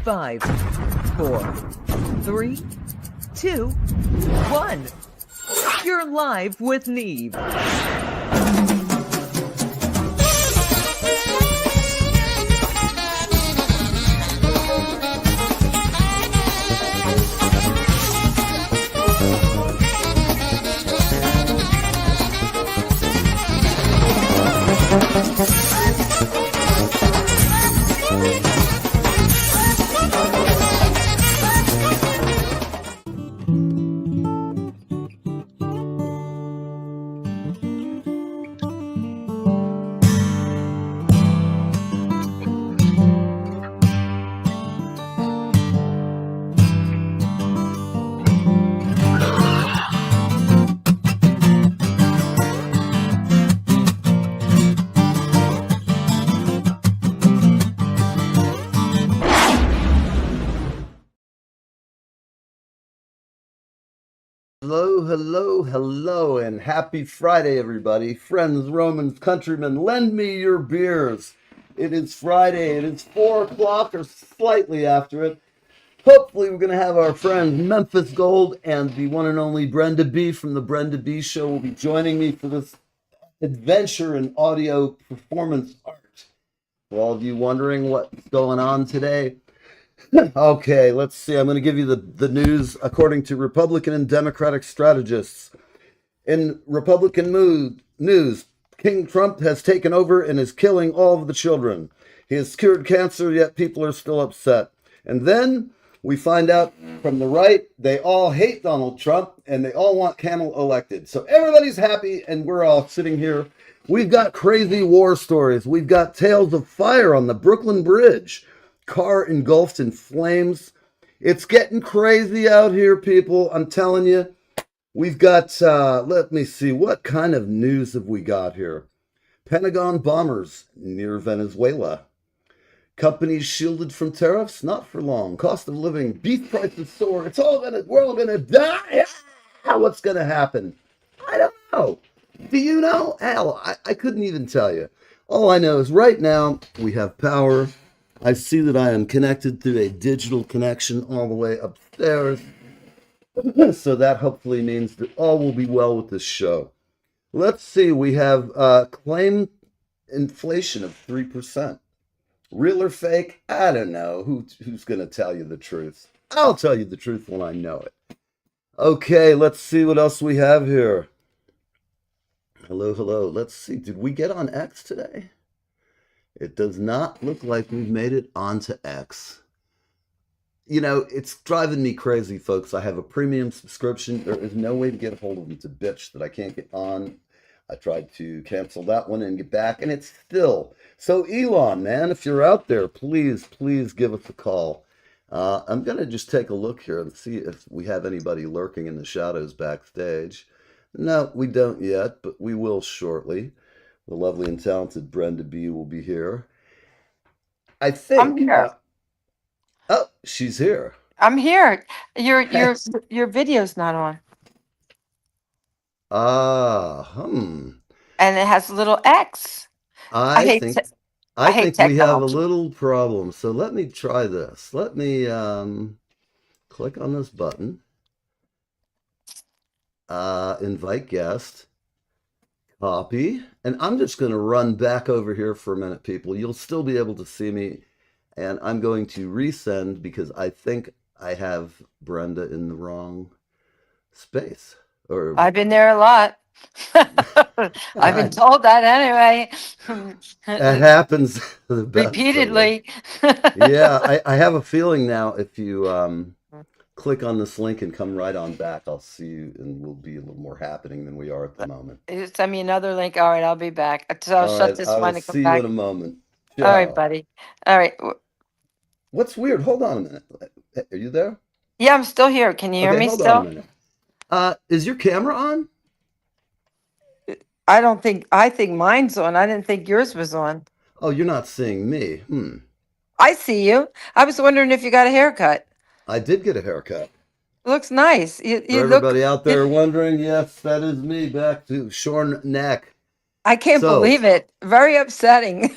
5, 4, 3, 2, 1. You're live with Neve. Hello, and happy Friday, everybody. Friends, Romans, countrymen, lend me your beers. It is Friday. It is 4 o'clock or slightly after it. Hopefully, we're going to have our friend Memphis Gold and the one and only Brenda B from the Brenda B Show will be joining me for this adventure in audio performance art. For all of you wondering what's going on today, okay, let's see. I'm going to give you the news according to Republican and Democratic strategists. In Republican news, King Trump has taken over and is killing all of the children. He has cured cancer, yet people are still upset. And then we find out from the right, they all hate Donald Trump and they all want Camel elected. So everybody's happy and we're all sitting here. We've got crazy war stories. We've got tales of fire on the Brooklyn Bridge. Car engulfed in flames. It's getting crazy out here, people. I'm telling you. We've got, let me see, what kind of news have we got here? Pentagon bombers near Venezuela. Companies shielded from tariffs? Not for long. Cost of living, beef prices soar. We're all gonna die. What's gonna happen? I don't know. Do you know? Hell, I couldn't even tell you. All I know is right now we have power. I see that I am connected through a digital connection all the way upstairs. So that hopefully means that all will be well with this show. Let's see. We have claimed inflation of 3%. Real or fake? I don't know. Who's going to tell you the truth? I'll tell you the truth when I know it. Okay, let's see what else we have here. Hello. Let's see. Did we get on X today? It does not look like we've made it onto X. You know, it's driving me crazy, folks. I have a premium subscription. There is no way to get a hold of them. It's a bitch that I can't get on. I tried to cancel that one and get back, and it's still. So, Elon, man, if you're out there, please give us a call. I'm going to just take a look here and see if we have anybody lurking in the shadows backstage. No, we don't yet, but we will shortly. The lovely and talented Brenda B will be here. I think. I'm here. Oh, she's here. I'm here. Your video's not on. And it has a little X. I think we have a little problem. So let me try this. Let me click on this button. Invite guest. Copy. And I'm just going to run back over here for a minute, people. You'll still be able to see me. And I'm going to resend because I think I have Brenda in the wrong space. Or I've been there a lot. I've been told that anyway. That happens repeatedly. Yeah, I have a feeling now if you click on this link and come right on back, I'll see you and we'll be a little more happening than we are at the moment. Send me another link. All right, I'll be back. So I'll shut this one and come back. See you in a moment. Ciao. All right, buddy. All right. What's weird? Hold on a minute. Are you there? Yeah, I'm still here. Can you hear me still? Hold on a minute. Is your camera on? I think mine's on. I didn't think yours was on. Oh, you're not seeing me. I see you. I was wondering if you got a haircut. I did get a haircut. Looks nice. For everybody out there wondering, yes, that is me, back to shorn neck. I can't believe it. Very upsetting.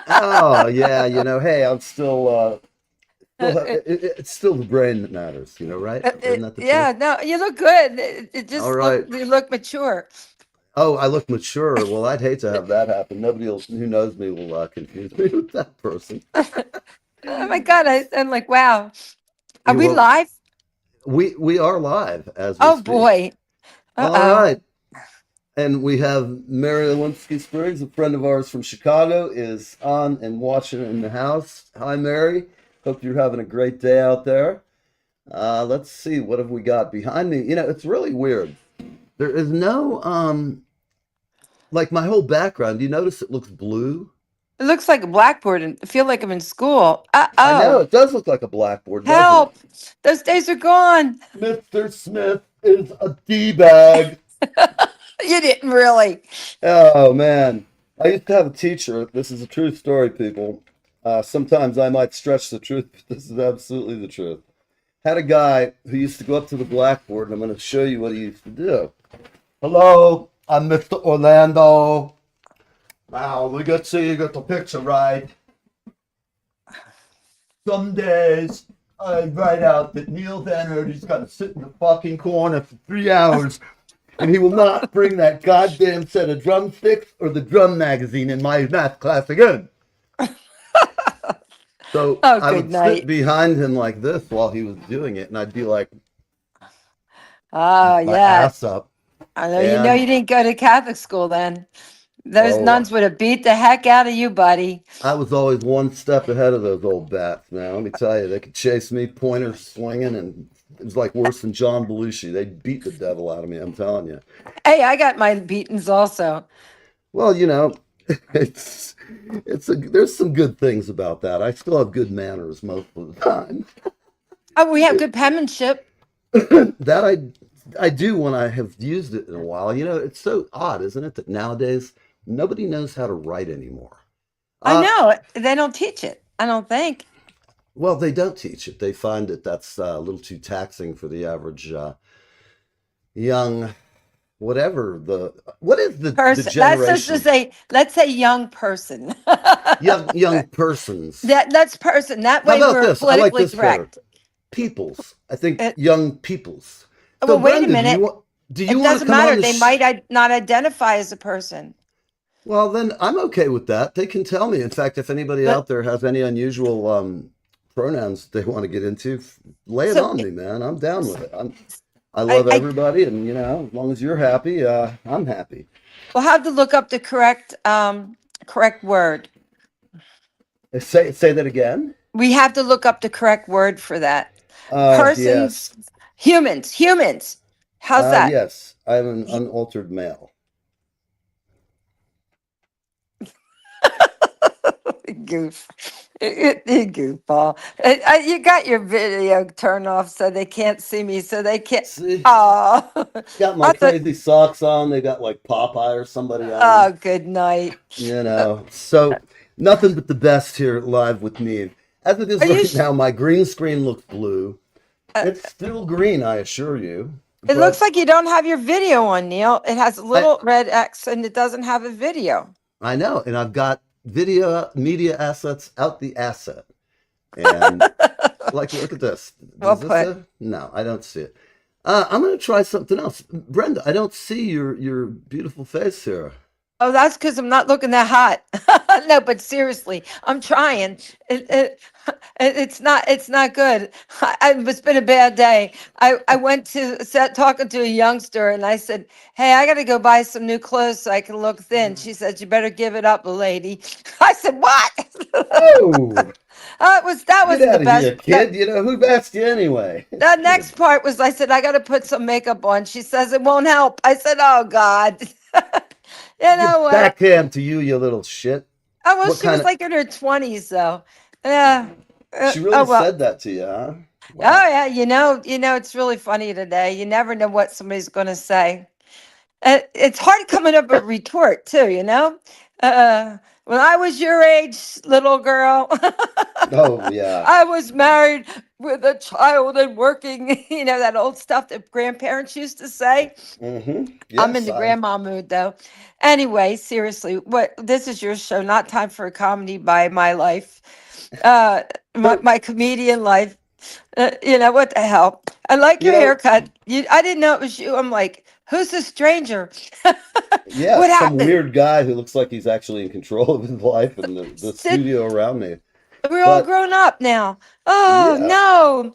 Oh, yeah, hey, I'm still still it's still the brain that matters, right? Isn't that the truth? Yeah, no, you look good. It All just right. you look mature. Oh, I look mature. Well, I'd hate to have that happen. Nobody who knows me will confuse me with that person. Oh my God, I'm like, wow. Are we Well, live? we are live as we Oh speak. boy. All Uh-oh. right. And we have Mary Lewinsky Spriggs, a friend of ours from Chicago, is on and watching in the house. Hi, Mary. Hope you're having a great day out there. Let's see, what have we got behind me? It's really weird. There is no like my whole background. Do you notice it looks blue? It looks like a blackboard and I feel like I'm in school. I know Uh-oh. it does look like a blackboard, doesn't it? Help. Those days are gone. Mr. Smith is a D-bag. You didn't really. Oh man, I used to have a teacher. This is a true story, people. Sometimes I might stretch the truth, but this is absolutely the truth. Had a guy who used to go up to the blackboard, and I'm going to show you what he used to do. Hello, I'm Mr. Orlando. Now we got to see you got the picture right. Some days I write out that Neil Van Erdy's got to sit in the fucking corner for 3 hours. And he will not bring that goddamn set of drumsticks or the drum magazine in my math class again. So Oh, I good would night. sit behind him like this while he was doing it, and I'd be like, Oh, my yeah. ass up. I know And you didn't go to Catholic school then. Those oh, nuns would have beat the heck out of you, buddy. I was always one step ahead of those old bats, man. Let me tell you, they could chase me, pointers swinging, and it was like worse than John Belushi. They beat the devil out of me, I'm telling you. Hey, I got my beatings also. Well, it's there's some good things about that. I still have good manners most of the time. Oh, we have good penmanship. That I do when I have used it in a while. It's so odd, isn't it, that nowadays nobody knows how to write anymore. I Uh, know. They don't teach it, I don't think. well, they don't teach it. They find that that's a little too taxing for the average young, what is the Person. That's just to generation? say, let's say young person. Young persons. That's person. That How way about we're this? I like politically this better. correct. Peoples. I think Uh, young peoples. So well, wait a Brenda, do you minute. want It to doesn't come on matter. the They might not identify as a person. Well, then I'm okay with that. They can tell me. In fact, if anybody But out there has any unusual pronouns they want to get into, lay it so on me, man. I'm down with it. I I, love I everybody, and as long as you're happy, I'm happy. will have to look up the correct word. Say that again. We have to look up the correct word for that. Yes. Persons, humans. How's that? Yes. I'm an unaltered male. Goof. Goofball. You got your video turned off so they can't see me, so they can't. See, Oh, got my I thought, crazy socks on. They got like Popeye or somebody on them. oh, good night. So nothing but the best here live with me. As it is Are you? right now, my green screen looks blue. Uh, It's still green, I assure you. it looks But like you don't have your video on, Neil. It has a I, little red X and it doesn't have a video. I know, and I've got video media assets out the asset. And like, look at this. Well Is this put. a? No, I don't see it. I'm gonna try something else. Brenda, I don't see your beautiful face here. Oh, that's because I'm not looking that hot. No, but seriously, I'm trying. It's not good. It's been a bad day. I went to set talking to a youngster and I said, "Hey, I got to go buy some new clothes so I can look thin." She said, "You better give it up, lady." I said, "What?" Oh, That get wasn't the out of best. here, kid. Who asked you anyway? The next part was I said, "I got to put some makeup on." She says, "It won't help." I said, "Oh God." You You know what? backhand to you little shit. Oh, well, What she kind was of? like in her 20s, though. Yeah. She Oh, really well. said that to you, huh? Oh, Wow. yeah. It's really funny today. You never know what somebody's going to say. It's hard coming up with a retort, too, you know? When I was your age, little girl, Oh yeah. I was married with a child and working, that old stuff that grandparents used to say. I'm in Yes, the I. grandma mood though. Anyway, seriously, this is your show, not time for a comedy by my life. uh, my, So, my comedian life. What the hell? I like you your know, haircut. I didn't know it was you. I'm like, who's this stranger? yeah, What some happened? weird guy who looks like he's actually in control of his life and the Sid, studio around me. we're all But grown up now. Oh yeah, no.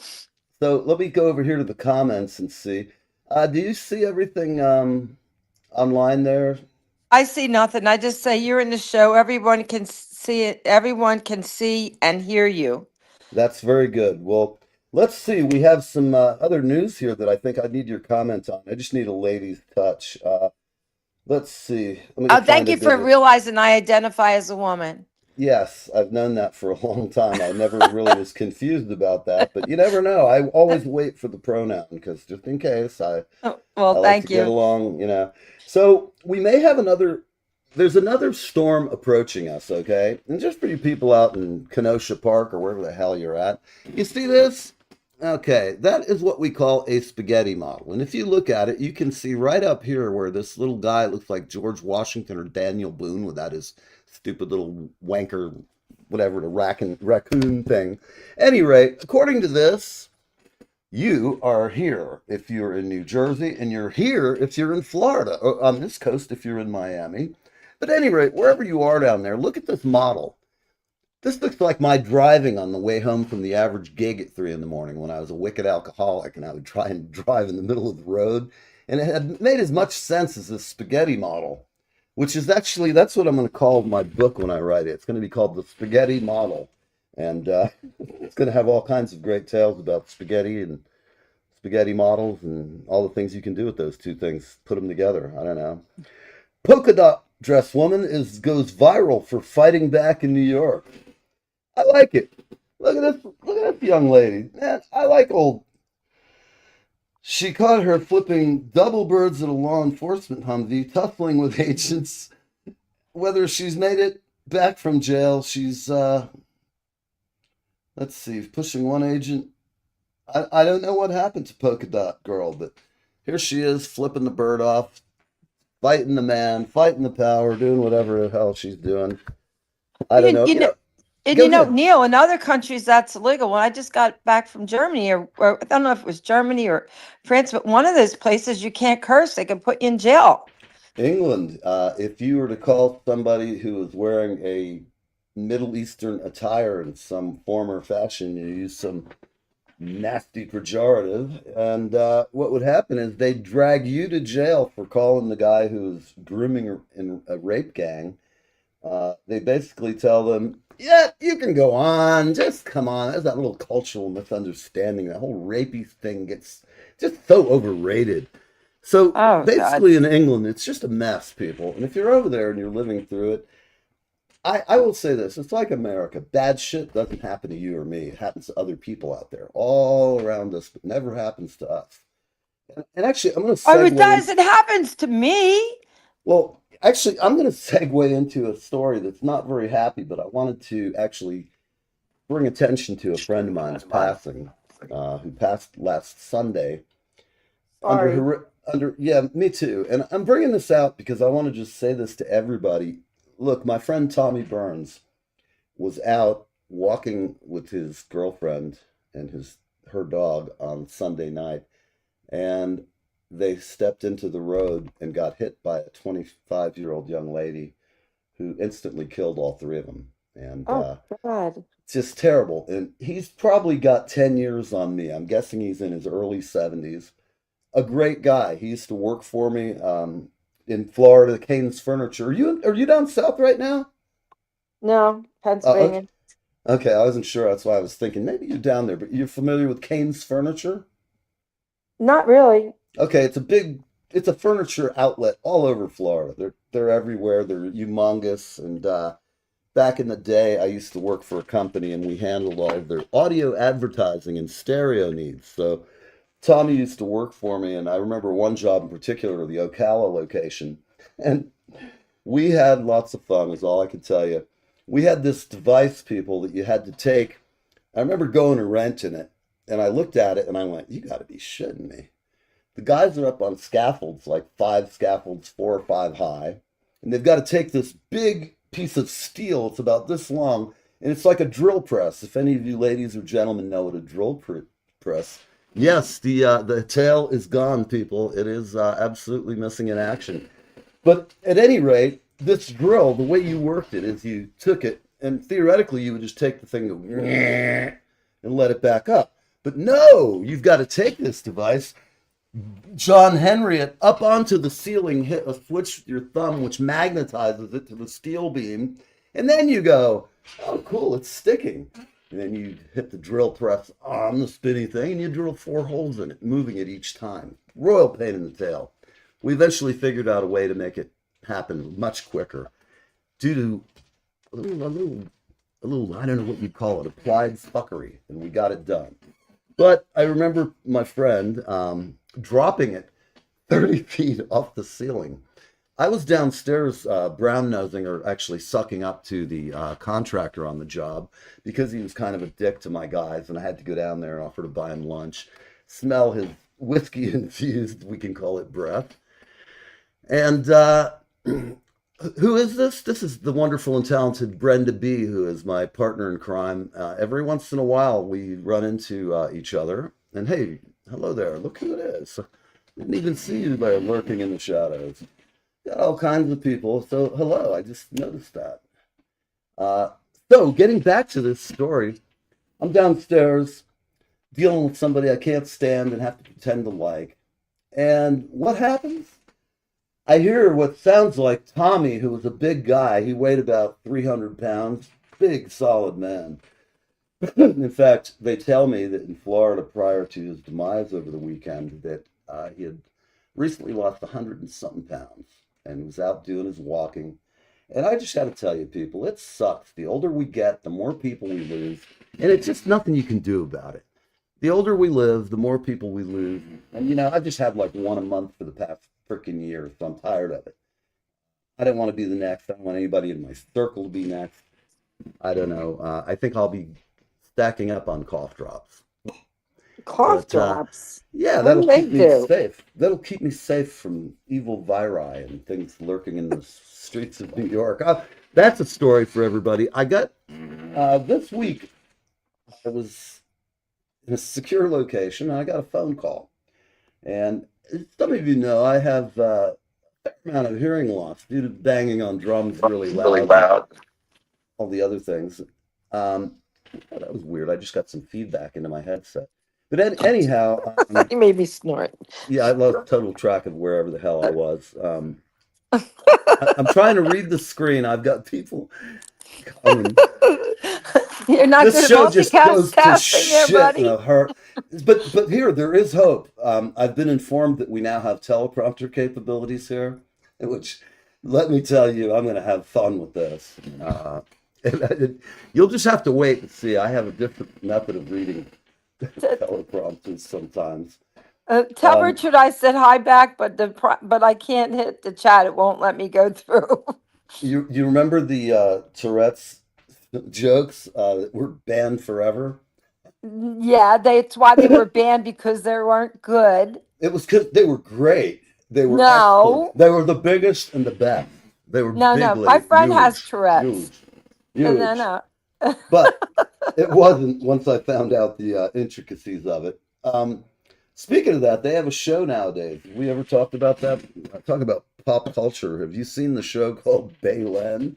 so let me go over here to the comments and see. Do you see everything online there? I see nothing. I just say you're in the show. Everyone can see it. Everyone can see and hear you. That's very good. Well, let's see. We have some other news here that I think I need your comment on. I just need a lady's touch. Let's see. Let me go Oh, find thank a you good for one. realizing I identify as a woman. Yes, I've known that for a long time. I never really was confused about that, but you never know. I always wait for the pronoun because just in case, Oh, well, I like to thank get you. along. So we may have there's another storm approaching us, okay? And just for you people out in Kenosha Park or wherever the hell you're at, you see this? Okay, that is what we call a spaghetti model. And if you look at it, you can see right up here where this little guy looks like George Washington or Daniel Boone without his stupid little wanker, whatever, the raccoon thing. Any rate, according to this, you are here if you're in New Jersey, and you're here if you're in Florida, or on this coast if you're in Miami. But at any rate, wherever you are down there, look at this model. This looks like my driving on the way home from the average gig at 3 in the morning when I was a wicked alcoholic and I would try and drive in the middle of the road. And it had made as much sense as this spaghetti model, which is actually, that's what I'm going to call my book when I write it. It's going to be called The Spaghetti Model. And it's going to have all kinds of great tales about spaghetti and spaghetti models and all the things you can do with those two things. Put them together. I don't know. Polka dot dress woman goes viral for fighting back in New York. I like it. Look at this. Look at this young lady. Man, I like old. She caught her flipping double birds at a law enforcement Humvee, tussling with agents. Whether she's made it back from jail, she's let's see, pushing one agent. I don't know what happened to Polka Dot Girl, but here she is flipping the bird off, fighting the man, fighting the power, doing whatever the hell she's doing. I don't You, know. you know, and Go ahead. Neil, in other countries that's illegal. When I just got back from Germany, or I don't know if it was Germany or France, but one of those places you can't curse. They can put you in jail. England, if you were to call somebody who is wearing a Middle Eastern attire in some form or fashion, you use some nasty pejorative, and what would happen is they'd drag you to jail for calling the guy who's grooming in a rape gang. They basically tell them, yeah, you can go on, just come on. There's that little cultural misunderstanding. That whole rapey thing gets just so overrated. So Oh God. basically, in England, it's just a mess, people. And if you're over there and you're living through it, I will say this: it's like America. Bad shit doesn't happen to you or me. It happens to other people out there, all around us, but never happens to us. And actually, I'm going to Oh, it segue does. in. It happens to me. Well, actually, I'm going to segue into a story that's not very happy, but I wanted to actually bring attention to a friend of mine's passing, who passed last Sunday under Sorry. yeah, me too. And I'm bringing this out because I want to just say this to everybody. Look, my friend Tommy Burns was out walking with his girlfriend and her dog on Sunday night, and they stepped into the road and got hit by a 25-year-old young lady who instantly killed all three of them. And Oh God. it's just terrible. And he's probably got 10 years on me. I'm guessing he's in his early 70s. A great guy. He used to work for me in Florida, Kane's Furniture. Are you down south right now? No, Okay. Pennsylvania. Okay, I wasn't sure. That's why I was thinking maybe you're down there, but you're familiar with Kane's Furniture? Not really. Okay, it's a furniture outlet all over Florida. They're everywhere. They're humongous. And back in the day, I used to work for a company, and we handled all of their audio advertising and stereo needs. So Tommy used to work for me, and I remember one job in particular, the Ocala location, and we had lots of fun, is all I can tell you. We had this device, people, that you had to take. I remember going and renting it, and I looked at it and I went, "You got to be shitting me." The guys are up on scaffolds, like 5 scaffolds, 4 or 5 high, and they've got to take this big piece of steel, it's about this long, And it's like a drill press. If any of you ladies or gentlemen know what a press, yes, the tail is gone, people. It is absolutely missing in action. But at any rate, this drill, the way you worked it is you took it, and theoretically you would just take the thing and let it back up. But no, you've got to take this device, John Henry it up onto the ceiling, hit a switch with your thumb, which magnetizes it to the steel beam, and then you go, oh, cool, it's sticking. And then you hit the drill press on the spinny thing, and you drill 4 holes in it, moving it each time. Royal pain in the tail. We eventually figured out a way to make it happen much quicker due to a little, I don't know what you'd call it, applied fuckery, and we got it done. But I remember my friend dropping it 30 feet off the ceiling. I was downstairs brown nosing, or actually sucking up to the contractor on the job, because he was kind of a dick to my guys, and I had to go down there and offer to buy him lunch, smell his whiskey infused, we can call it, breath. And who is this? This is the wonderful and talented Brenda B, who is my partner in crime. Every once in a while we run into each other, and hey, hello there, look who it is. Didn't even see you there lurking in the shadows. Got all kinds of people, so hello, I just noticed that. So getting back to this story, I'm downstairs dealing with somebody I can't stand and have to pretend to like. And what happens? I hear what sounds like Tommy, who was a big guy. He weighed about 300 pounds, big, solid man. In fact, they tell me that in Florida, prior to his demise over the weekend, that he had recently lost 100 and something pounds and was out doing his walking. And I just got to tell you, people, it sucks. The older we get, the more people we lose, and it's just nothing you can do about it. The older we live, the more people we lose. And, you know, I've just had like one a month for the past freaking year, so I'm tired of it. I don't want to be the next. I don't want anybody in my circle to be next. I don't know. I think I'll be stacking up on cough drops. Cough drops? Yeah, that'll keep me safe. That'll keep me safe from evil viri and things lurking in the streets of New York. That's a story for everybody. I got, this week, I was in a secure location, and I got a phone call. And some of you know I have a fair amount of hearing loss due to banging on drums really loud. All the other things. That was weird. I just got some feedback into my headset. But anyhow, you made me snort. Yeah, I lost total track of wherever the hell I was. I'm trying to read the screen. I've got people coming. You're not This show just goes to shit buddy. in a heart. But here, there is hope. I've been informed that we now have teleprompter capabilities here, which, let me tell you, I'm going to have fun with this. You'll just have to wait and see. I have a different method of reading teleprompters sometimes. Tell Richard I said hi back, but I can't hit the chat. It won't let me go through. You remember the Tourette's jokes that were banned forever? Yeah, that's why they were banned, because they weren't good. It was because they were great. They were excellent. They were the biggest and the best. They were no. My friend has Tourette's. Huge. No. But it wasn't once I found out the intricacies of it. Speaking of that, they have a show nowadays. Have we ever talked about that? Talk about pop culture. Have you seen the show called LWN?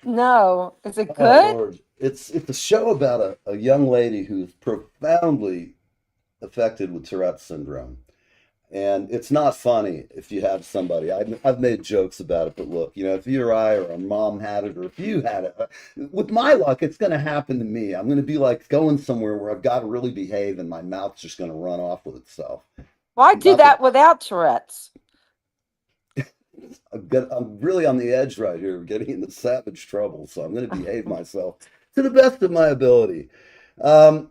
No. Is it good? Oh, Lord. It's a show about a young lady who's profoundly affected with Tourette's syndrome. And it's not funny if you have somebody. I've made jokes about it, but look, you know, if you or I or our mom had it, or if you had it, with my luck, it's going to happen to me. I'm going to be like going somewhere where I've got to really behave, and my mouth's just going to run off with itself. Well, I do that without Tourette's. I'm really on the edge right here, getting into savage trouble, so I'm going to behave myself to the best of my ability. While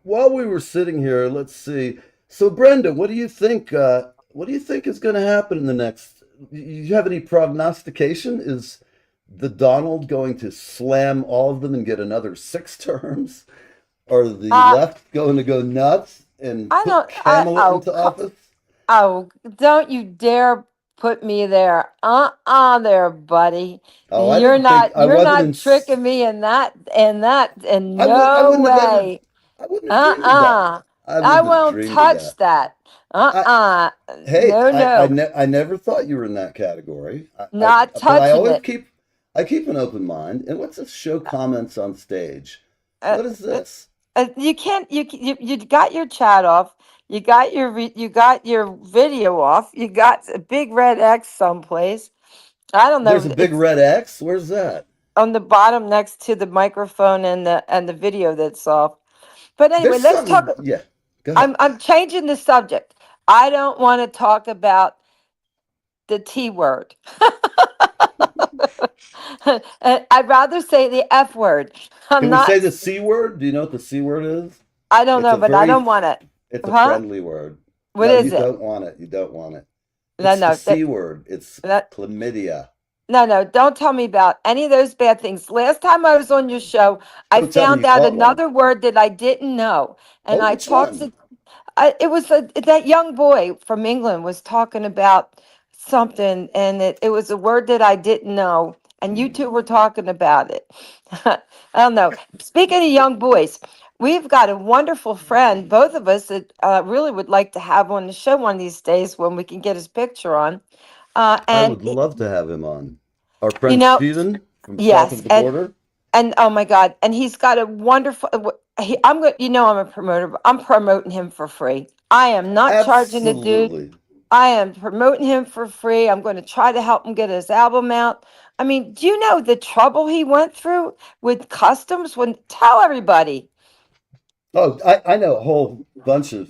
we were sitting here, let's see. So, Brenda, what do you think? What do you think is going to happen in the next? You have any prognostication? Is the Donald going to slam all of them and get another 6 terms? Or the left going to go nuts and put Kamala into office? Oh, don't you dare put me there. There, buddy. Oh, I didn't think I You're wasn't not tricking me in in I no wouldn't have ever way. I wouldn't have dreamed of that. Uh-uh. I I wouldn't have won't dreamed of touch that. that. I Uh-uh. Hey, No, no. I never thought you were in that category. Not But touching it. I keep an open mind. And what's this show comments on stage? Uh, What is uh, this? you can't you got your chat off. You got you got your video off. You got a big red X someplace. I don't There's know. a big It's red X. Where's that? on the bottom next to the microphone and the video that's off. But anyway, There's let's talk. something. Yeah, go ahead. I'm changing the subject. I don't want to talk about the T word. I'd rather say the F word. I'm Can we say not. the C word? Do you know what the C word is? I don't It's know, a but I very don't want it. it's a Huh? friendly word. What No, you is it? don't want it. You don't want it. No, It's the no, C word. It's that, chlamydia. no, no. Don't tell me about any of those bad things. Last time I was on your show, I Don't tell me found you out caught one. another word that I didn't know, and Oh, I which talked one? to it was that young boy from England was talking about something, and it was a word that I didn't know, and you two were talking about it. I don't know. Speaking of young boys, we've got a wonderful friend, both of us, that really would like to have on the show one of these days when we can get his picture on. I would love to have him on. Our You friend know, Steven from south yes, of the border. and oh my God, and he's got a wonderful. I'm going. You know, I'm a promoter. But I'm promoting him for free. I am not charging the dude. Absolutely. I am promoting him for free. I'm going to try to help him get his album out. I mean, do you know the trouble he went through with customs? When tell everybody. Oh, I know a whole bunch of,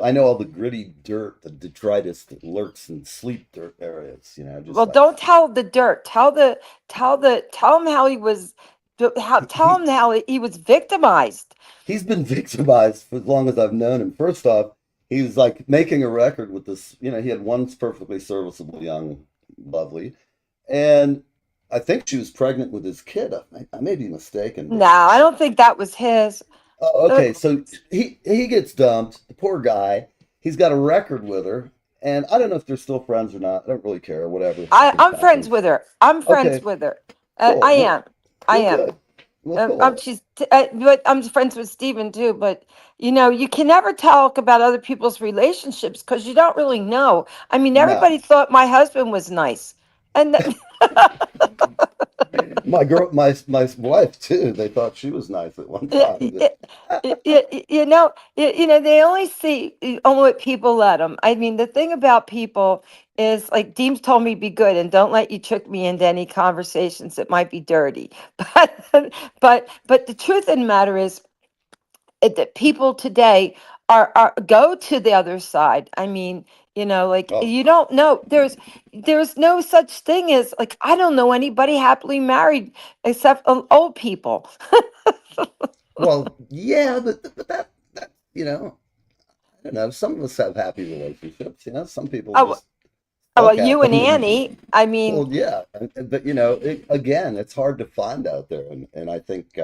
I know all the gritty dirt, the detritus that lurks in sleep dirt areas, just Well, like don't tell the dirt. Tell him how he was. Tell he him how he was victimized. he's been victimized for as long as I've known him. First off, he was like making a record with this, he had one perfectly serviceable young lovely, and I think she was pregnant with his kid. I may be mistaken, No, but I don't think that was his. oh, Uh, okay, so he gets dumped. The poor guy. He's got a record with her, and I don't know if they're still friends or not. I don't really care. Whatever I'm friends happens. with her. I'm friends Okay, with her. I cool. am. I Well, am. good. Well, cool. But I'm friends with Steven too. But you can never talk about other people's relationships because you don't really know. I mean, No, everybody thought my husband was nice, and my girl, my wife too. They thought she was nice at one y- time. y- they only see only what people let them. I mean, the thing about people is like Deems told me be good and don't let you trick me into any conversations that might be dirty. But but the truth of the matter is that people today are go to the other side. I mean, like Oh, you don't know there's no such thing as like I don't know anybody happily married except old people. well, yeah, but that I don't know. Some of us have happy relationships. Some people Oh, just well, suck you at and them. Annie. I mean, Well, yeah, but again, it's hard to find out there, and I think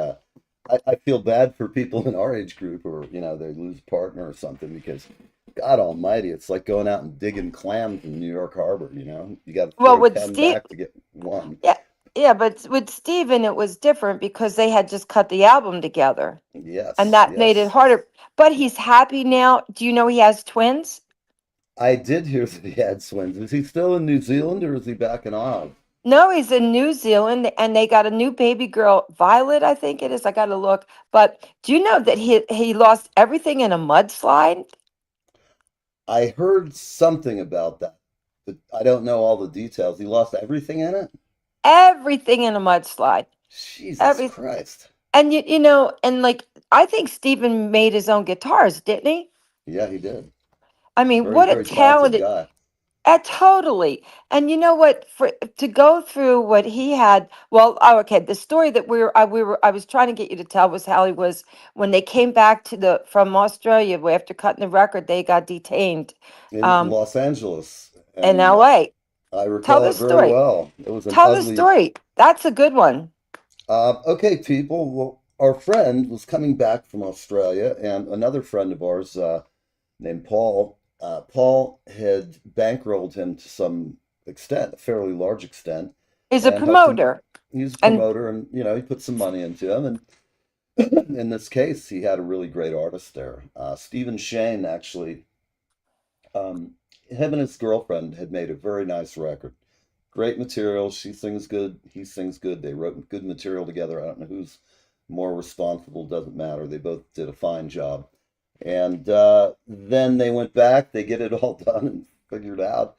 I feel bad for people in our age group who are, they lose a partner or something because, God Almighty, it's like going out and digging clams in New York Harbor. You got to well, throw with 10 Steve, back to get one. yeah, yeah, but with Steven, it was different because they had just cut the album together, and Yes, that made it yes, harder. But he's happy now. Do you know he has twins? I did hear that he had twins. Is he still in New Zealand or is he back in Oz? No, he's in New Zealand, and they got a new baby girl, Violet, I think it is. I got to look. But do you know that he lost everything in a mudslide? I heard something about that, but I don't know all the details. He lost everything in it? Everything in a mudslide. Jesus Every Christ. and and like I think Stephen made his own guitars, didn't he? Yeah, he did. I mean, Very, what a very talented talented guy. totally. And you know what? For to go through what he had, well, okay, the story that I was trying to get you to tell was how he was when they came back to the from Australia after cutting the record, they got detained In um Los Angeles, in and LA. I Tell recall the it very story. well. It was an Tell the ugly. story. That's a good one. Okay, people. Well, our friend was coming back from Australia, and another friend of ours named Paul. Paul had bankrolled him to some extent, a fairly large extent, He's a and helped him. promoter. He was a And promoter, and he put some money into him. And in this case, he had a really great artist there. Stephen Shane actually, um, him and his girlfriend had made a very nice record. Great material. She sings good. He sings good. They wrote good material together. I don't know who's more responsible. Doesn't matter. They both did a fine job. And then they went back. They get it all done and figured out.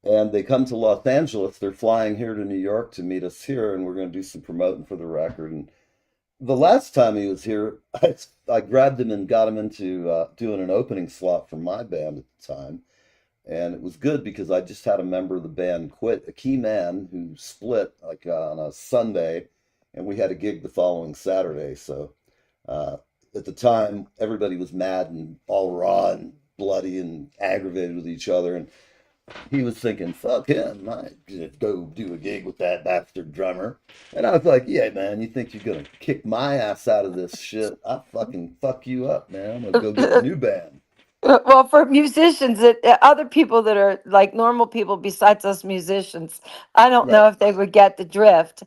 And they come to Los Angeles. They're flying here to New York to meet us here, and we're going to do some promoting for the record. And the last time he was here, I grabbed him and got him into doing an opening slot for my band at the time. And it was good because I just had a member of the band quit, a key man who split like on a Sunday, and we had a gig the following Saturday. So uh, at the time, everybody was mad and all raw and bloody and aggravated with each other. And he was thinking, fuck him, I just go do a gig with that bastard drummer. And I was like, yeah, man, you think you're gonna kick my ass out of this shit? I fucking fuck you up, man. I'm gonna go get a new band. well, for musicians, other people that are like normal people besides us musicians, I don't know Right. if they would get the drift.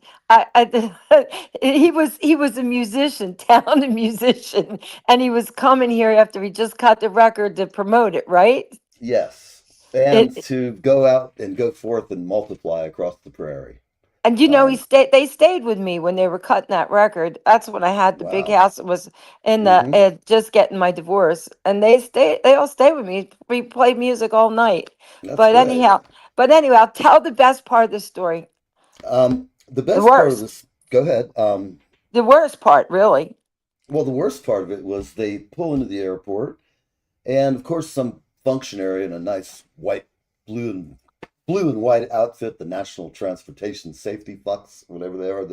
He was a musician, talented musician, and he was coming here after he just cut the record to promote it, right? Yes. And It to go out and go forth and multiply across the prairie. And he Um, stayed. They stayed with me when they were cutting that record. That's when I had the big wow. house. It was in the Hmm. just getting my divorce, and they stayed. They all stayed with me. We played music all night. That's But great. anyhow, I'll tell the best part of the story. The The best part of worst, this, go ahead. the worst part, really. Well, the worst part of it was they pull into the airport, and of course, some functionary in a nice white, blue and blue and white outfit, the National Transportation Safety Bucks, whatever they are,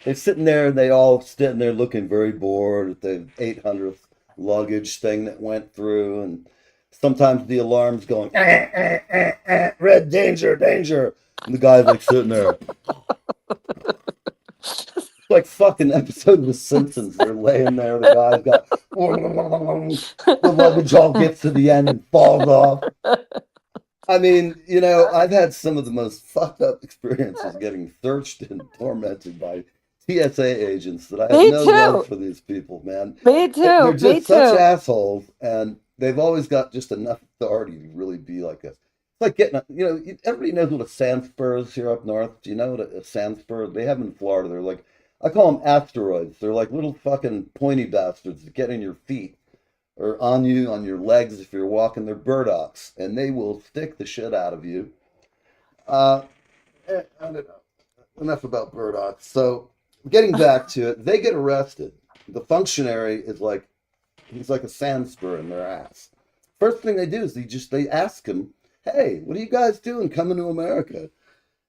they're sitting there and they all sitting there looking very bored at the 800th luggage thing that went through, and sometimes the alarm's going, red danger, danger, and the guy's like sitting there, like fucking episode of The Simpsons. They're laying there, the guy's got the luggage all gets to the end and falls off. I mean, I've had some of the most fucked up experiences getting searched and tormented by TSA agents that I have Me no love too. for these people, man. Me They're too. Me just such too. assholes, and they've always got just enough authority to really be like a. It's like getting, everybody knows what a sand spur is here up north. Do you know what a sand spur? They have in Florida. They're like, I call them asteroids. They're like little fucking pointy bastards that get in your feet or on you, on your legs if you're walking. They're burdocks, and they will stick the shit out of you. Uh, I don't know. Enough about burdocks. So, getting back to it, they get arrested. The functionary is like, he's like a sand spur in their ass. First thing they do is they ask him, "Hey, what are you guys doing coming to America?"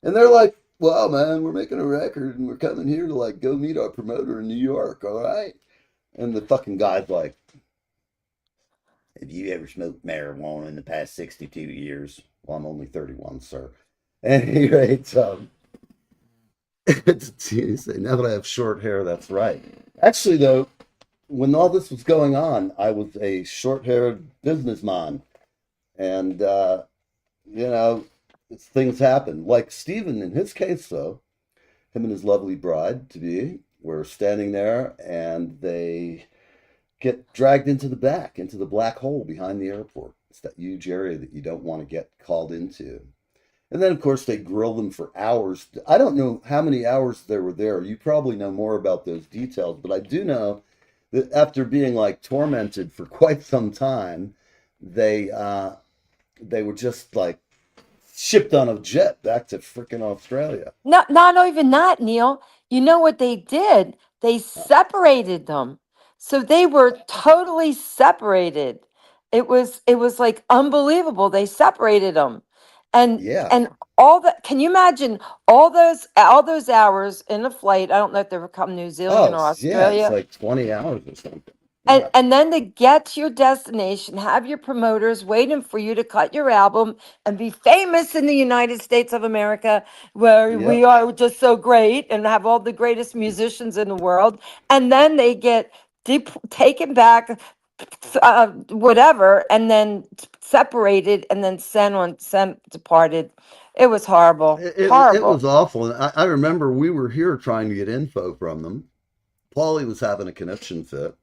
And they're like, "Well, man, we're making a record and we're coming here to like go meet our promoter in New York, all right?" And the fucking guy's like, "Have you ever smoked marijuana in the past 62 years?" Well, I'm only 31, sir. At any rate, now that I have short hair, that's right. Actually, though, when all this was going on, I was a short-haired businessman, and you know, things happen. Like Stephen, in his case, though, him and his lovely bride to be were standing there, and they get dragged into the back, into the black hole behind the airport. It's that huge area that you don't want to get called into. And then, of course, they grill them for hours. I don't know how many hours they were there. You probably know more about those details, but I do know that after being like tormented for quite some time, they they were just like shipped on a jet back to freaking Australia. Not even that, Neil. You know what they did? They separated them. So they were totally separated. It was like unbelievable. They separated them. And Yeah. and all that, can you imagine all those hours in a flight? I don't know if they were from New Oh, Zealand or yeah. It's Australia. like 20 hours or something. And Yeah. and then to get to your destination, have your promoters waiting for you to cut your album and be famous in the United States of America, where we Yep. are just so great and have all the greatest musicians in the world. And then they get taken back, whatever, and then separated and then sent departed. It was horrible. It Horrible. was awful. And I remember we were here trying to get info from them. Paulie was having a conniption fit.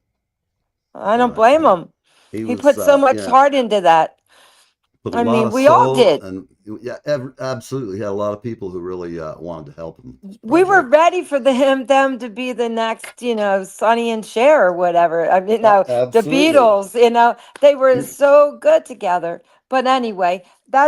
I don't blame And him. he He was, put so much heart into that. put a I lot mean, of we all soul, did. and yeah, absolutely, he had a lot of people who really wanted to help him. We were Brenda. ready for them to be the next, Sonny and Cher or whatever. I mean, no, the Absolutely. Beatles, they were so good together. But anyway,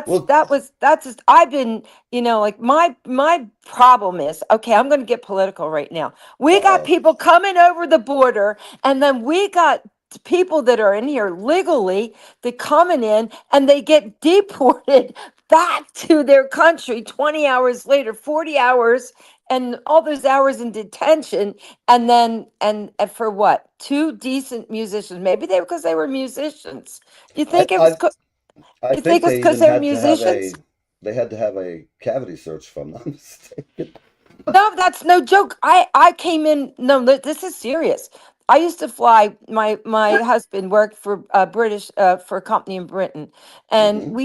Well, that's just I've been, like my problem is, okay, I'm going to get political right now. We got uh-oh. people coming over the border, and then we got people that are in here legally that coming in and they get deported back to their country 20 hours later, 40 hours, and all those hours in detention. And then, and for what? Two decent musicians. Maybe they, because they were musicians. You I, think it was, I I you think think it's they because even they were had to have musicians? a cavity search from them. No, that's no joke. I came in. No, this is serious. I used to fly. My husband worked for British for a company in Britain, and Hmm.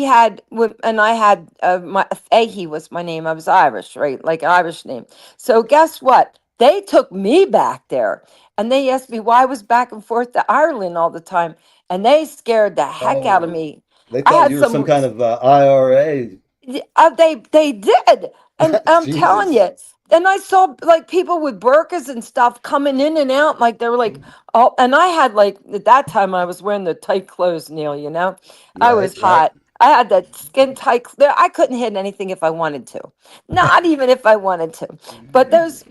and I had my Fahey was my name. I was Irish, right, like an Irish name. So guess what? They took me back there, and they asked me why I was back and forth to Ireland all the time, and they scared the heck out of Oh, me. they I thought had you were some some. kind of IRA. They did, and I'm telling Jesus. you. And I saw like people with burqas and stuff coming in and out, like they were like, oh, and I had like at that time I was wearing the tight clothes, Neil. I Right, was right. hot. I had that skin tight. I couldn't hit anything if I wanted to, not even if I wanted to. But those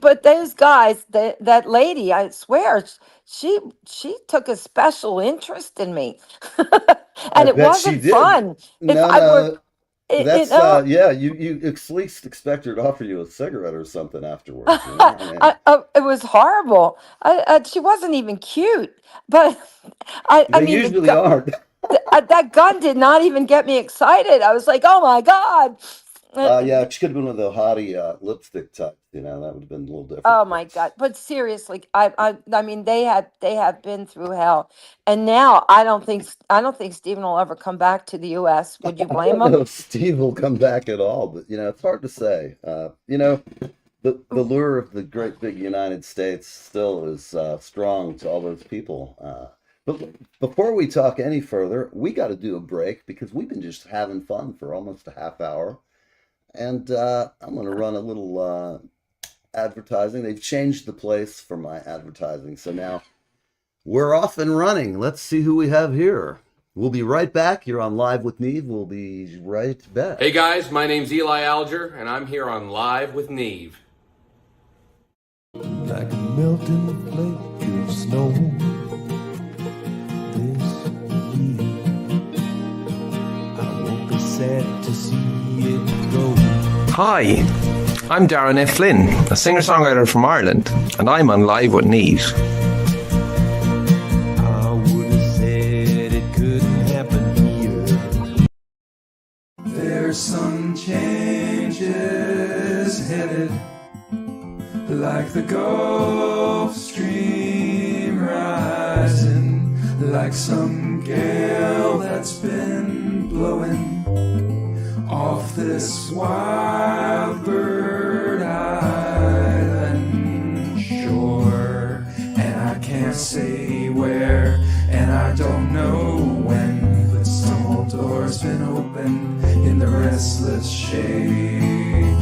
guys, that lady, I swear, she she took a special interest in me, I and it bet she wasn't did. fun. If No, I were, no. you That's know. yeah, you at least expect her to offer you a cigarette or something afterwards, you know? I mean, It was horrible. She wasn't even cute, but I they mean, usually aren't. that gun did not even get me excited. I was like, oh my God. Yeah, she could have been one of the haughty lipstick types, you know, that would have been a little different. Oh my God. But seriously, I mean, they have been through hell. And now I don't think Stephen will ever come back to the US. Would you I blame don't him? know if Steve will come back at all, but you know, it's hard to say. The lure of the great big United States still is strong to all those people. But before we talk any further, we got to do a break because we've been just having fun for almost a half hour, and I'm going to run a little advertising. They've changed the place for my advertising, so now we're off and running. Let's see who we have here. We'll be right back. You're on Live with Neve. We'll be right back. Hey guys, my name's Eli Alger, and I'm here on Live with Neve. Like a melting flake of snow this year. I won't be sad to see it go. Hi, I'm Darren F. Flynn, a singer-songwriter from Ireland, and I'm on Live with Neve. I would have said it couldn't happen here. There's some changes headed, like the Gulf Stream rising, like some gale that's been blowing off this wild bird island shore. And I can't say where, and I don't know when, but some old door's been opened in the restless shade.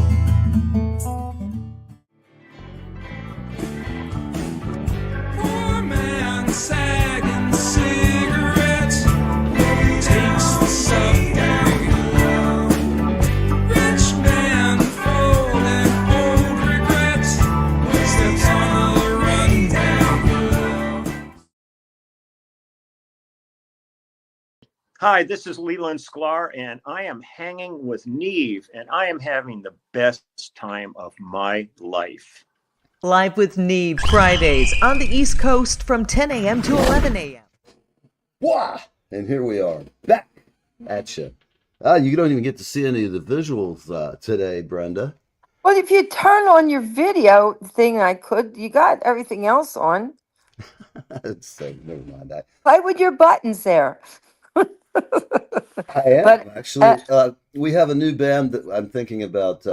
Poor man sagging cigarettes takes the subway. Rich man folding old regrets steps on the rundown. Hi, this is Leland Sklar, and I am hanging with Neve, and I am having the best time of my life. Live with Neve Fridays on the East Coast from 10 a.m. to 11 a.m. Wah! And here we are, back at you. You don't even get to see any of the visuals today, Brenda. Well, if you turn on your video thing, you got everything else on. So never mind that. Play with your buttons there. I am But actually. We have a new band that I'm thinking about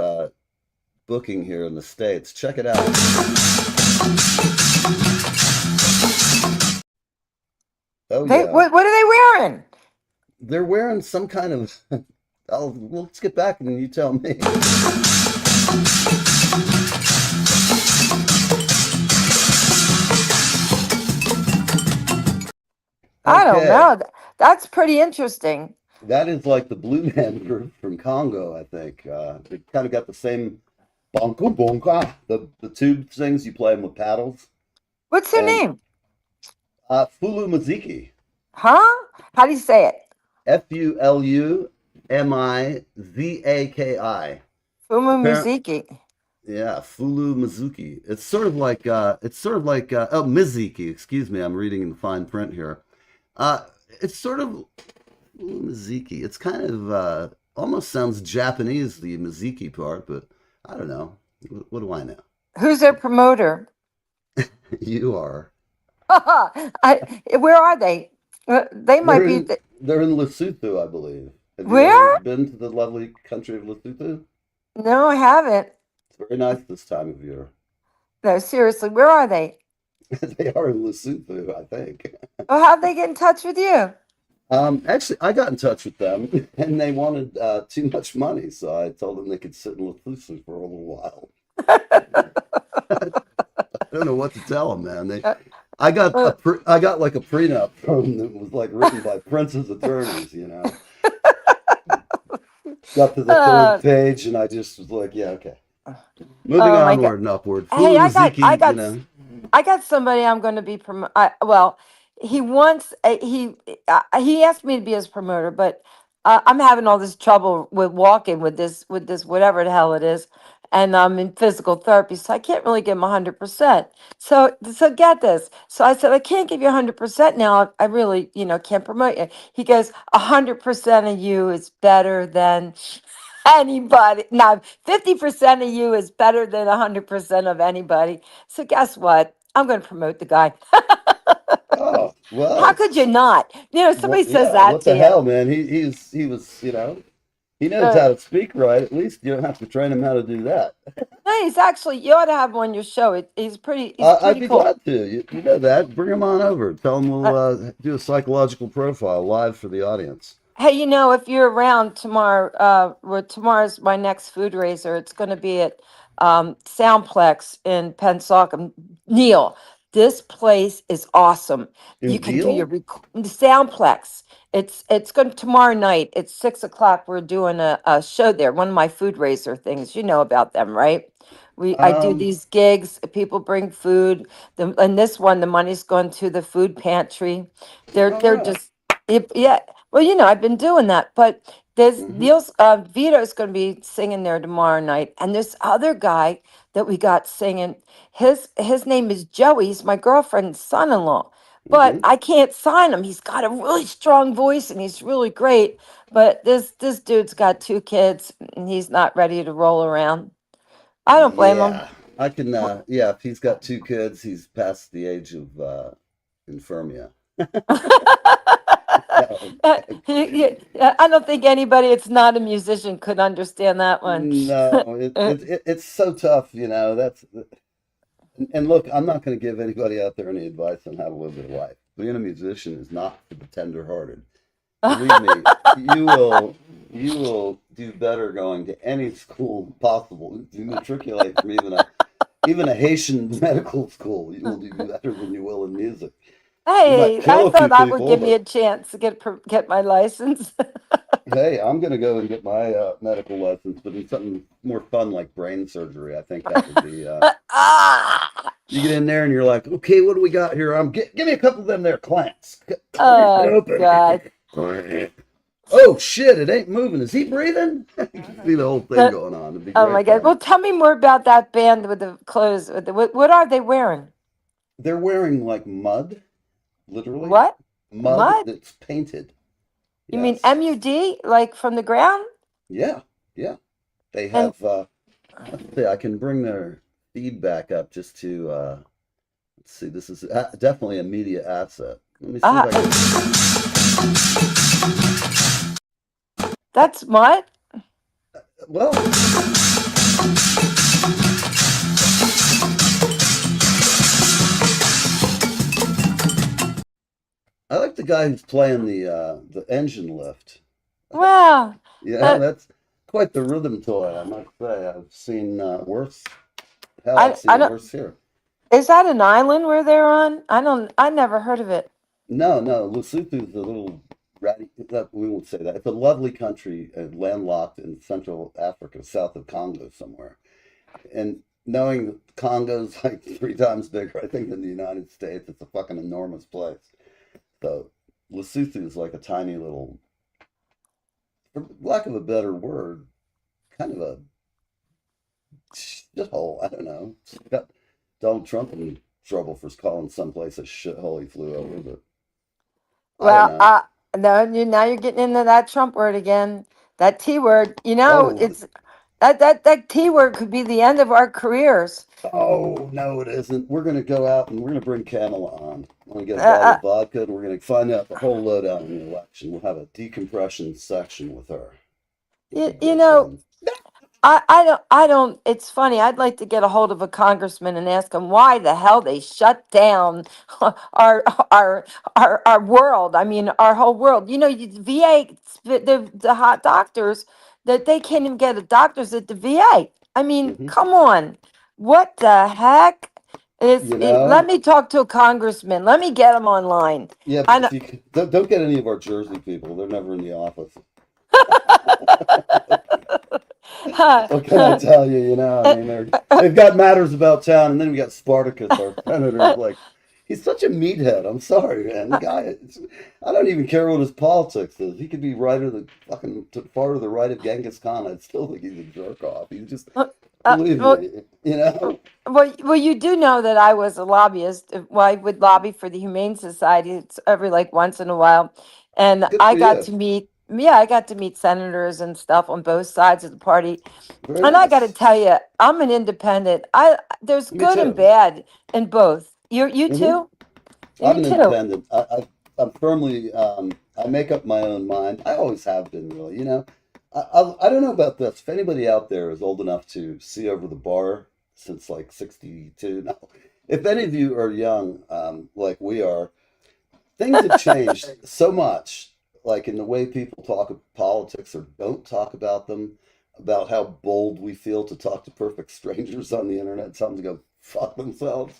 booking here in the States. Check it out. Oh they yeah, what are they wearing? they're wearing some kind of. Let's get back and you tell me. I don't Okay, know. That's pretty interesting. that is like the Blue Man Group from Congo, I think. They kind of got the same bonka bonka, the tube things you play them with paddles, What's their and name? Fulu Maziki, Huh? How do you say it? Fulumizaki. Fumu Apparent, Muziki. yeah, Fulu Mizuki. It's sort of like oh Mizuki. Excuse me, I'm reading in the fine print here. It's sort of Mizuki. It's kind of almost sounds Japanese, the Mizuki part, but I don't know. What do I know? Who's their promoter? You are. Where are they? They They're might be. in they're in Lesotho, I believe. Have you ever Where? been to the lovely country of Lesotho? No, I haven't. It's very nice this time of year. No, seriously, where are they? They are in Lesotho, I think. Oh, how'd they get in touch with you? Actually, I got in touch with them, and they wanted too much money, so I told them they could sit in Lesotho for a little while. I don't know what to tell them, man. Uh, I uh, I got like a prenup from them that was like written by Prince's attorneys, you know. Got to the third uh, page, and I just was like, yeah, okay. Moving oh my God. onward and upward. Hey, Fulu Maziki, you know. I got somebody I'm going to be well, he wants he asked me to be his promoter, but I'm having all this trouble with walking with this whatever the hell it is, and I'm in physical therapy, so I can't really give him 100%. So get this. So I said I can't give you 100% now. I really can't promote you. He goes 100% of you is better than anybody. Now 50% of you is better than 100% of anybody. So guess what? I'm going to promote the guy. Oh, How well, could you not? Somebody says yeah, that what to the you. hell, man? He was, he knows Uh, how to speak right. At least you don't have to train him how to do that. no, he's actually, you ought to have him on your show. He's I'd pretty be cool. glad to. You know that. Bring him on over. Tell him Uh, we'll do a psychological profile live for the audience. Hey, if you're around tomorrow, tomorrow's my next food raiser. It's going to be at Soundplex in Pensauken. Neil, this place is awesome. You In can do your deal? Soundplex. It's going tomorrow night. It's 6 o'clock. We're doing a show there. One of my food raiser things. You know about them, right? I do Um, these gigs. People bring food. And this one, the money's going to the food pantry. all They're right. just yeah. Well, I've been doing that, but there's Mm-hmm. Neil's Vito's going to be singing there tomorrow night, and this other guy that we got singing, his name is Joey. He's my girlfriend's son-in-law, but Mm-hmm. I can't sign him. He's got a really strong voice, and he's really great. But this dude's got 2 kids, and he's not ready to roll around. I don't blame him. Yeah, I can. Yeah, if he's got 2 kids, he's past the age of infirmia. No, I don't think anybody that's not a musician could understand that one. no, it's so tough, That's and look, I'm not going to give anybody out there any advice on how to live their life. Being a musician is not for the tender-hearted. Believe me, you will do better going to any school possible. You matriculate from even a Haitian medical school, you will do better than you will in music. You might Hey, I kill a few thought that would people, give me but a chance to get my license. hey, I'm gonna go and get my medical license, but in something more fun like brain surgery. I think that would be. Ah, You get in there and you're like, okay, what do we got here? Give me a couple of them there clamps. oh God. Open. Oh shit! It ain't moving. Is he breathing? You can see the whole thing Uh, going on. It'd be Oh my great God. fun. Well, tell me more about that band with the clothes. What are they wearing? They're wearing like mud, literally What? mud Mud? that's painted. You mean Yes. MUD, like from the ground? Yeah. Yeah. They And have. Let's see. I can bring their feedback up just to. Let's see. This is definitely a media asset. Let me see if I can. That's what? Well, I like the guy who's playing the engine lift. Wow. Yeah, Uh, that's quite the rhythm toy, I must say. I've seen worse. Hell, I've I seen don't. worse here. Is that an island where they're on? I don't. I never heard of it. No, no, Lesotho's a little ratty. We won't say that. It's a lovely country, landlocked in Central Africa, south of Congo somewhere. And knowing that Congo's like 3 times bigger, I think, than the United States, it's a fucking enormous place. So Lesotho is like a tiny little, for lack of a better word, kind of a shithole. I don't know. It's got Donald Trump in trouble for calling someplace a shithole he flew over, but I don't Well, know. no, now you're getting into that Trump word again. That T word. Oh, It's that T word could be the end of our careers. oh no, it isn't. We're gonna go out and we're gonna bring Kamala on. We're gonna get a bottle Uh, of vodka and we're gonna find out the whole lowdown in the election. We'll have a decompression section with her. It'll be you great know, fun. I don't, it's funny. I'd like to get a hold of a congressman and ask him why the hell they shut down our our our world. I mean, our whole world. VA, the hot doctors, that they can't even get a doctors at the VA. I mean, Hmm. come on. What the heck? You Let know? me talk to a congressman. Let me get him online. Yeah, I but know. if you don't get any of our Jersey people, they're never in the office. What can I tell you? I mean, they've got matters about town, and then we got Spartacus, our senator. Like, he's such a meathead. I'm sorry, man. The guy, I don't even care what his politics is. He could be right or the fucking far to the right of Genghis Khan. I'd still think he's a jerk off. He's just, believe Well, me, you know. well, you do know that I was a lobbyist. Well, I would lobby for the Humane Society. It's every like once in a while, and Good for you. I got to meet senators and stuff on both sides of the party. Very And I got to nice. tell you, I'm an independent. There's Me good and too. bad in both. You Hmm. too. I'm You an too. independent. I'm firmly, I make up my own mind. I always have been, really. I don't know about this. If anybody out there is old enough to see over the bar since like 62, no. If any of you are young, like we are, things have changed so much, like in the way people talk of politics or don't talk about them, about how bold we feel to talk to perfect strangers on the internet, tell them to go fuck themselves.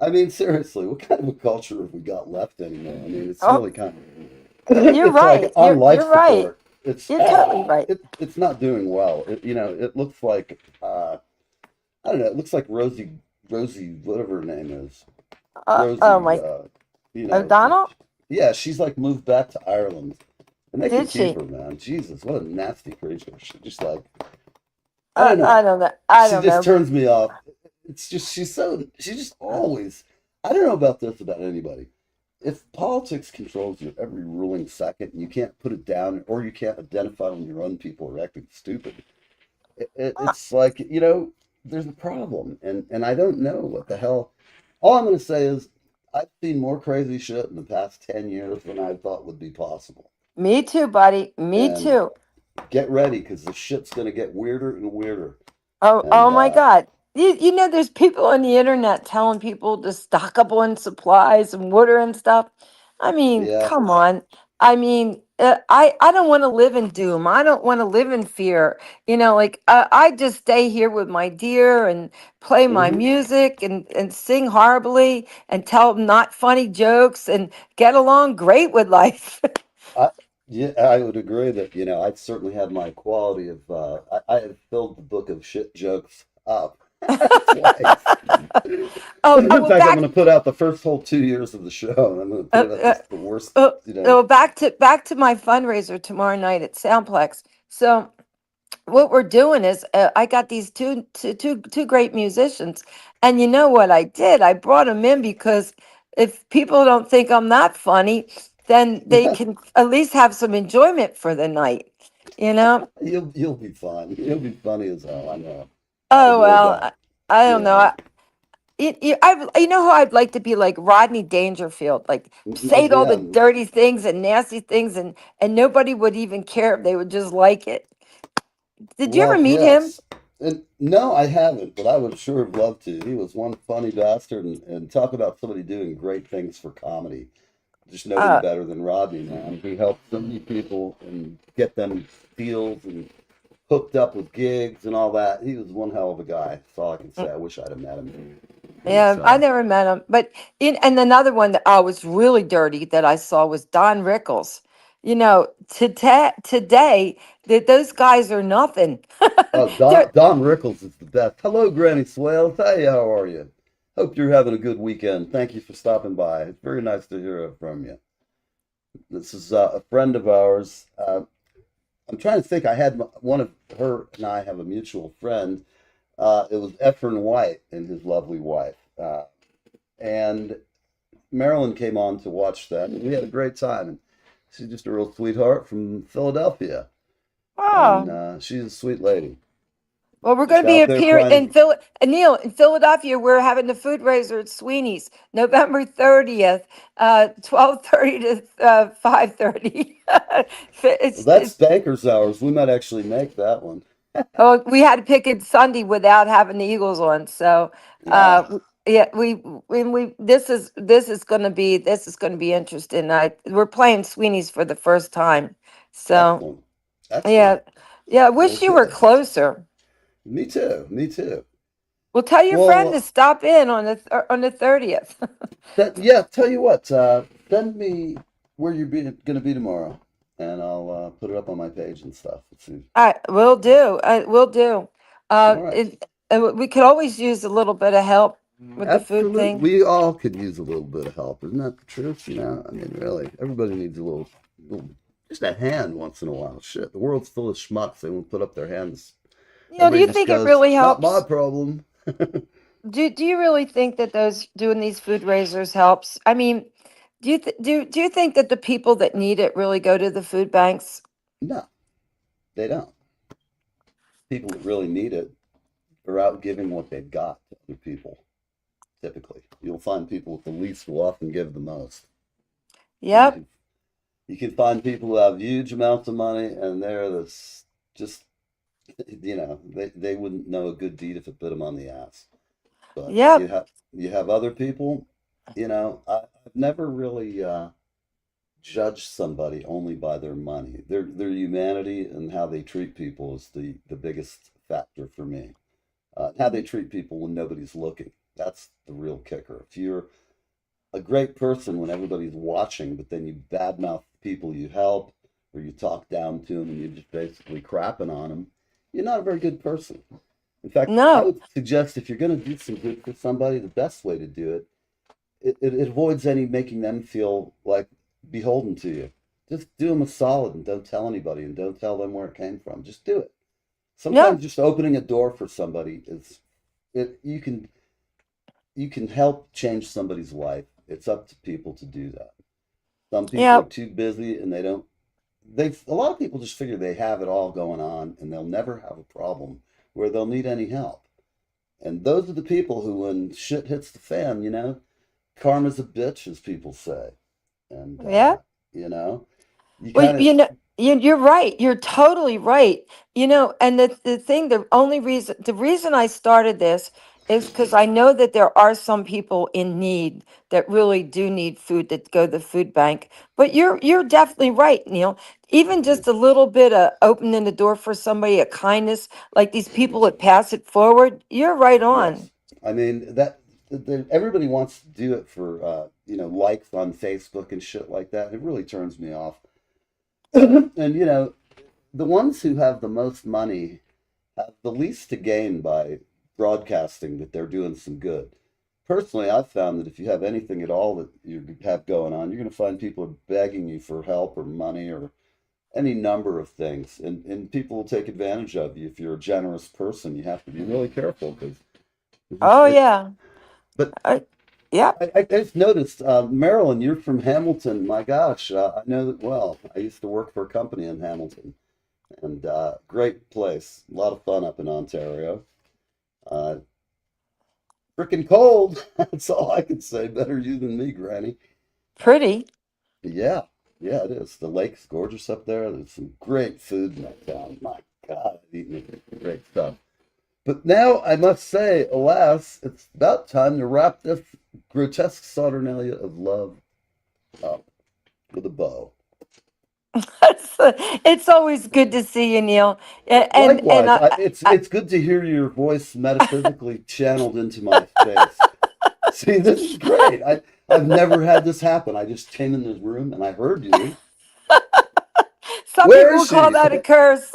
I mean, seriously, what kind of a culture have we got left anymore? I mean, it's Oh, really kind of, you're it's like right. on life You're right. support. It's You're totally right. it's not doing well. It looks like I don't know. It looks like Rosie, whatever her name is, Oh Rosie. my, You know, O'Donnell, yeah, she's like moved back to Ireland, and they can did keep she? her, man. Jesus, what a nasty creature. She just like I don't I know. don't know. I She don't just know. turns me off. It's just she's just always. I don't know about this about anybody. If politics controls your every ruling second, and you can't put it down, or you can't identify when your own people are acting stupid, it's like there's a problem, and I don't know what the hell. All I'm going to say is I've seen more crazy shit in the past 10 years than I thought would be possible, Me too, buddy. Me and too. get ready because the shit's going to get weirder and weirder. Oh And my God. There's people on the internet telling people to stock up on supplies and water and stuff. I mean, yeah, come on. I mean, I don't want to live in doom. I don't want to live in fear. I just stay here with my deer and play my hmm music and sing horribly and tell not funny jokes and get along great with life. I yeah, I would agree that I certainly have my quality of I have filled the book of shit jokes up twice. In Well, fact, I'm going to put out the first whole 2 years of the show, and I'm going to put uh, it at uh, the worst. Oh, You know, oh, back to my fundraiser tomorrow night at Soundplex. So what we're doing is I got these two great musicians, and you know what I did? I brought them in because if people don't think I'm that funny, then they can at least have some enjoyment for the night. You know? you'll be fine. You'll be funny as hell. I know. I have Oh no well, doubt. I You don't know. know. You know who I'd like to be like Rodney Dangerfield, like say all the Again, dirty things and nasty things, and nobody would even care. They would just like it. Did you ever well, meet him? yes. And no, I haven't, but I would sure have loved to. He was one funny bastard, and talk about somebody doing great things for comedy. Just nobody Uh, better than Rodney, man. He helped so many people and get them deals and hooked up with gigs and all that. He was one hell of a guy. That's all I can say. I wish I'd have met him. He was, yeah, I never met him, but and another one that was really dirty that I saw was Don Rickles. You know, today that those guys are nothing. oh, They're, Don Rickles is the best. Hello, Granny Swales. Hey, how are you? Hope you're having a good weekend. Thank you for stopping by. It's very nice to hear from you. This is a friend of ours. I'm trying to think. I had one of her and I have a mutual friend. It was Efren White and his lovely wife. And Marilyn came on to watch that, and we had a great time. And she's just a real sweetheart from Philadelphia, and oh. she's a sweet lady. Well, we're going Just to be out up there here trying. in Neil, in Philadelphia. We're having the food raiser at Sweeney's, November 30th, 12:30 to 5:30. Well, It's, that's it's, Banker's hours. We might actually make that one. oh, we had to pick it Sunday without having the Eagles on. So, Ah, yeah, this is going to be interesting. We're playing Sweeney's for the first time. So, excellent, excellent. yeah, yeah. I Well, wish you were good. closer. Me too. Me too. Well, tell your friend to Well, stop in on the 30th. yeah. Tell you what. Send me where you're going to be tomorrow, and I'll put it up on my page and stuff. Let's see. I will do. I will do. All right. We could always use a little bit of help with the food Absolutely. thing. We all could use a little bit of help. Isn't that the truth? I mean, really, everybody needs little, just a hand once in a while. Shit, the world's full of schmucks. They won't put up their hands. Do Everybody you just think it goes, really not my helps? problem. Do you really think that those doing these food raisers helps? I mean, do you think that the people that need it really go to the food banks? No, they don't. People that really need it are out giving what they've got to other people. Typically, you'll find people with the least will often give the most. And Yep. you can find people who have huge amounts of money, and they're this just they wouldn't know a good deed if it bit them on the ass. But Yep. you have other people. I've never really judged somebody only by their money. Their humanity and how they treat people is the biggest factor for me. How they treat people when nobody's looking. That's the real kicker. If you're a great person when everybody's watching, but then you badmouth people you help, or you talk down to them and you're just basically crapping on them, you're not a very good person. In fact, I No. would suggest if you're going to do some good for somebody, the best way to do it, it avoids any making them feel like beholden to you. Just do them a solid and don't tell anybody and don't tell them where it came from. Just do it. No. Sometimes just opening a door for somebody is it you can help change somebody's life. It's up to people to do that. Some people are Yeah. too busy and they don't they a lot of people just figure they have it all going on and they'll never have a problem where they'll need any help. And those are the people who, when shit hits the fan, karma's a bitch, as people say. And Yeah. you know, you Well, kind of you're right. You're totally right. And the reason I started this is because I know that there are some people in need that really do need food that go to the food bank. But you're definitely right, Neil. Even just a little bit of opening the door for somebody, a kindness, like these people that pass it forward, you're right on. yes. I mean everybody wants to do it for likes on Facebook and shit like that. It really turns me off. And the ones who have the most money have the least to gain by broadcasting that they're doing some good. Personally, I've found that if you have anything at all that you have going on, you're going to find people are begging you for help or money or any number of things, and people will take advantage of you if you're a generous person. You have to be really careful because Oh it. yeah. But I, yeah. I just noticed, Marilyn, you're from Hamilton. My gosh, I know that well. I used to work for a company in Hamilton, and great place. A lot of fun up in Ontario. Uh, Freaking cold. That's all I can say. Better you than me, Granny. Pretty. Yeah, yeah, it is. The lake's gorgeous up there. There's some great food in that town. My God, I've eaten great stuff. But now I must say, alas, it's about time to wrap this grotesque saturnalia of love up with a bow. It's always good to see you, Neil. And Likewise, I, it's good to hear your voice metaphysically channeled into my face. See, this is great. I've never had this happen. I just came in this room and I heard you. some Where people is call she? that a curse.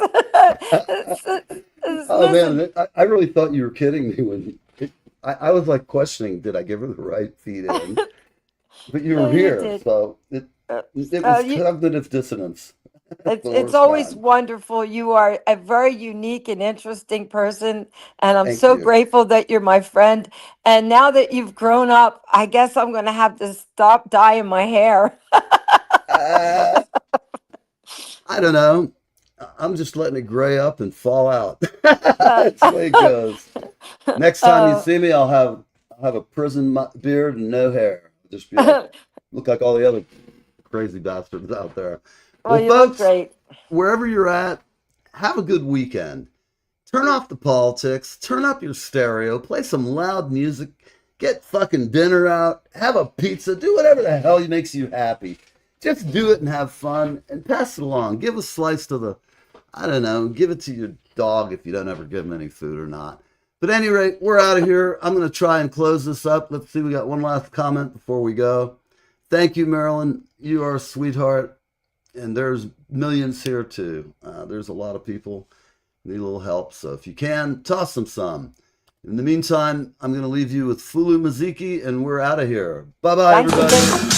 Oh Listen, man, I really thought you were kidding me when I was like questioning, did I give her the right feed in? But you no, were you here, did. so Uh, it was you, cognitive dissonance. That's the it's worst always kind. wonderful. You are a very unique and interesting person, and I'm Thank so you. grateful that you're my friend. And now that you've grown up, I guess I'm going to have to stop dyeing my hair. Uh, I don't know. I'm just letting it gray up and fall out. That's the way it goes. Next time you uh, see me, I'll have a prison beard and no hair. I'll just be like look like all the other crazy bastards out there. well, Well, you look folks, great. wherever you're at, have a good weekend. Turn off the politics, turn up your stereo, play some loud music, get fucking dinner out, have a pizza, do whatever the hell makes you happy. Just do it and have fun and pass it along. Give a slice to I don't know, give it to your dog if you don't ever give him any food or not. But at any rate, we're out of here. I'm going to try and close this up. Let's see, we got one last comment before we go. Thank you, Marilyn. You are a sweetheart. And there's millions here too. There's a lot of people need a little help. So if you can, toss them some. In the meantime, I'm going to leave you with Fulu Maziki and we're out of here. Bye-bye, Thanks everybody. again.